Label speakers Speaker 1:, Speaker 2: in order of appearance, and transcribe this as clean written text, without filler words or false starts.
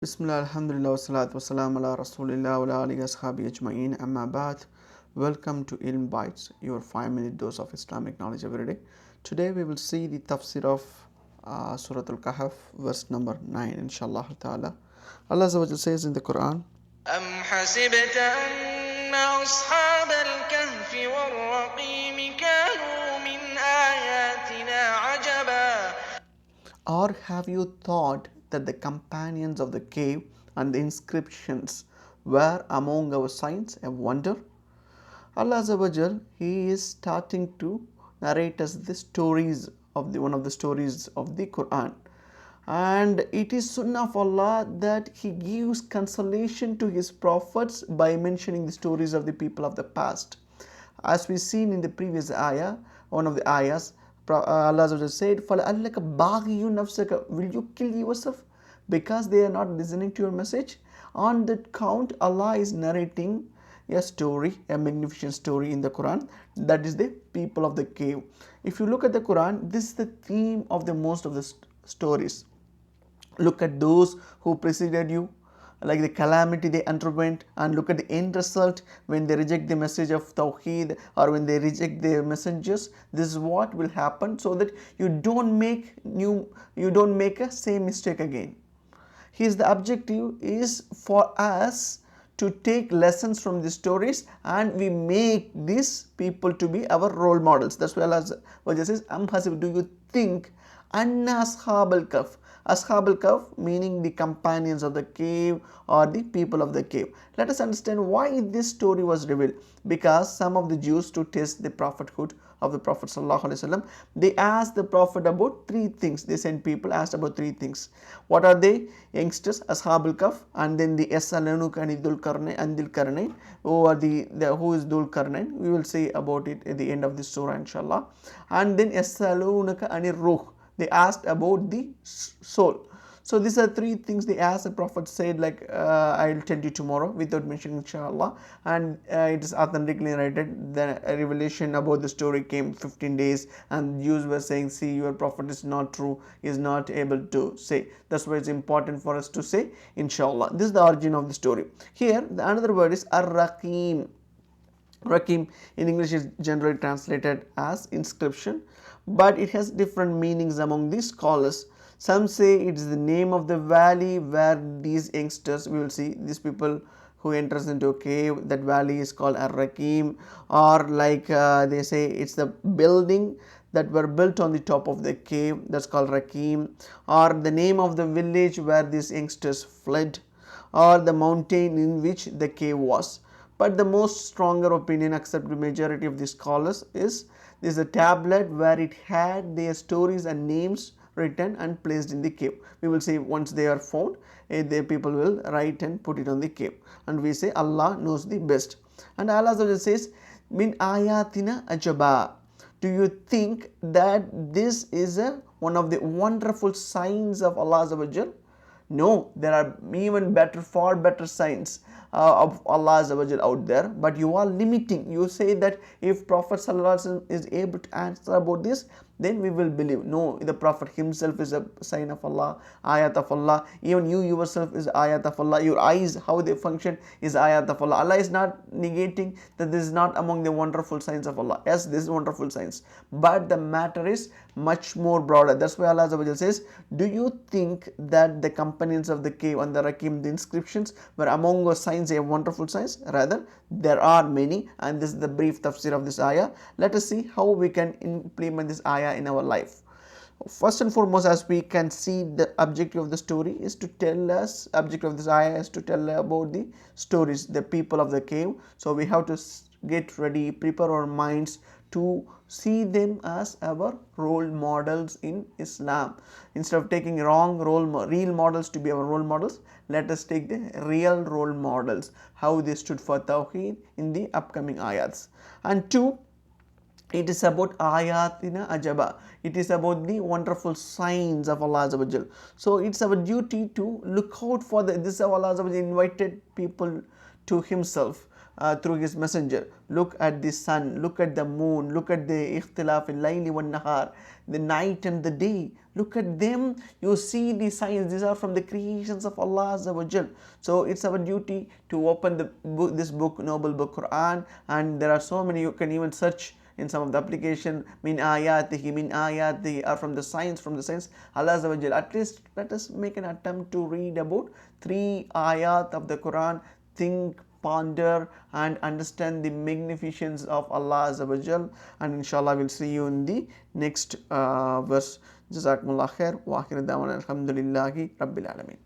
Speaker 1: Bismillah, alhamdulillah, wassalatu wassalam ala rasulillah wa ala alihi ashabi ajma'in, amma ba'd. Welcome to Ilm Bites, your 5-minute dose of Islamic knowledge every day. Today we will see the tafsir of Surah Al-Kahf, verse number 9, inshallah ta'ala. Allah Azza wa Jalla says in the Quran,
Speaker 2: أم حسبت أن أصحاب الكهف والرقيم كانوا من آياتنا عجبا.
Speaker 1: Or have you thought that the companions of the cave and the inscriptions were among our signs a wonder? Allah Azza wa Jal, He is starting to narrate us the stories of one of the stories of the Quran. And it is Sunnah of Allah that He gives consolation to His prophets by mentioning the stories of the people of the past. As we seen in the previous ayah, one of the ayahs, Allah Azza wa Jal said, فَلَأَلَّكَ بَاغِيُّ نَفْسَكَ, will you kill yourself because they are not listening to your message? On that count, Allah is narrating a story, a magnificent story in the Quran, that is the people of the cave. If you look at the Quran, this is the theme of the most of the stories. Look at those who preceded you, like the calamity they underwent, and look at the end result when they reject the message of Tawheed or when they reject their messengers. This is what will happen, so that you don't make a same mistake again. His the objective is for us to take lessons from the stories, and we make these people to be our role models. That's why Allah says, Am hasib, do you think anna ashab al-kahf, ashab al-kahf meaning the companions of the cave or the people of the cave. Let us understand why this story was revealed. Because some of the Jews, to test the prophethood of the Prophet ﷺ, they asked the Prophet about three things. They sent people, asked about three things. What are they? Youngsters, Ashabul Kahf, and then the Yasalunuk and Dhul Qarnayn, who is Dhul Qarnayn. We will say about it at the end of this surah, inshallah. And then Yasalunuk and Ruh. They asked about the soul. So these are three things they asked. The Prophet said, like, I will tell you tomorrow, without mentioning inshallah. And it is authentically narrated. The revelation about the story came 15 days, and Jews were saying, see, your Prophet is not true, is not able to say. That's why it's important for us to say inshallah. This is the origin of the story. Here the another word is ar-raqim. Rakim in English is generally translated as inscription, but it has different meanings among the scholars. Some say it is the name of the valley where these youngsters, we will see these people who enters into a cave, that valley is called Ar-Rakim, or like they say it's the building that were built on the top of the cave, that's called Rakim, or the name of the village where these youngsters fled, or the mountain in which the cave was. But the most stronger opinion accepted by majority of the scholars is this is a tablet where it had their stories and names written and placed in the cave. We will say once they are found, the people will write and put it on the cave, and we say Allah knows the best. And Allah says, min ayatina ajaba, do you think that this is one of the wonderful signs of Allah Azza wa Jal? No, there are even better, far better signs of Allah Azza wa Jal out there, but you are limiting. You say that if Prophet ﷺ is able to answer about this, then we will believe. No, the Prophet himself is a sign of Allah, ayat of Allah. Even you yourself is ayat of Allah. Your eyes, how they function, is ayat of Allah. Allah is not negating that this is not among the wonderful signs of Allah. Yes, this is wonderful signs, but the matter is much more broader. That's why Allah Azza wa Jal says, do you think that the companions of the cave and the Rakim, the inscriptions, were among those signs a wonderful signs? Rather, there are many, and this is the brief tafsir of this ayah. Let us see how we can implement this ayah in our life. First and foremost, as we can see, the objective of the story is to tell us, objective of this ayah is to tell about the stories, the people of the cave. So we have to get ready, prepare our minds to see them as our role models in Islam. Instead of taking real models to be our role models, let us take the real role models, how they stood for Tawheed in the upcoming ayats. And two, it is about ayatina ajaba. It is about the wonderful signs of Allah Azza wa Jal. So it's our duty to look out for this is how Allah Azza wa Jal invited people to himself. through his messenger. Look at the sun, look at the moon, look at the ikhtilaf al-layli wa nahar, the night and the day. Look at them, you see the signs. These are from the creations of Allah Azza wa Jal. So it's our duty to open this book, noble book Quran, and there are so many. You can even search in some of the application, min ayatihi, are from the signs, Allah Azza wa Jal. At least let us make an attempt to read about 3 ayat of the Quran, think, ponder and understand the magnificence of Allah Azza wa Jal, and inshallah we'll see you in the next verse. Jazakumullah khair wa akhiru da'wana alhamdulillahi rabbil alamin.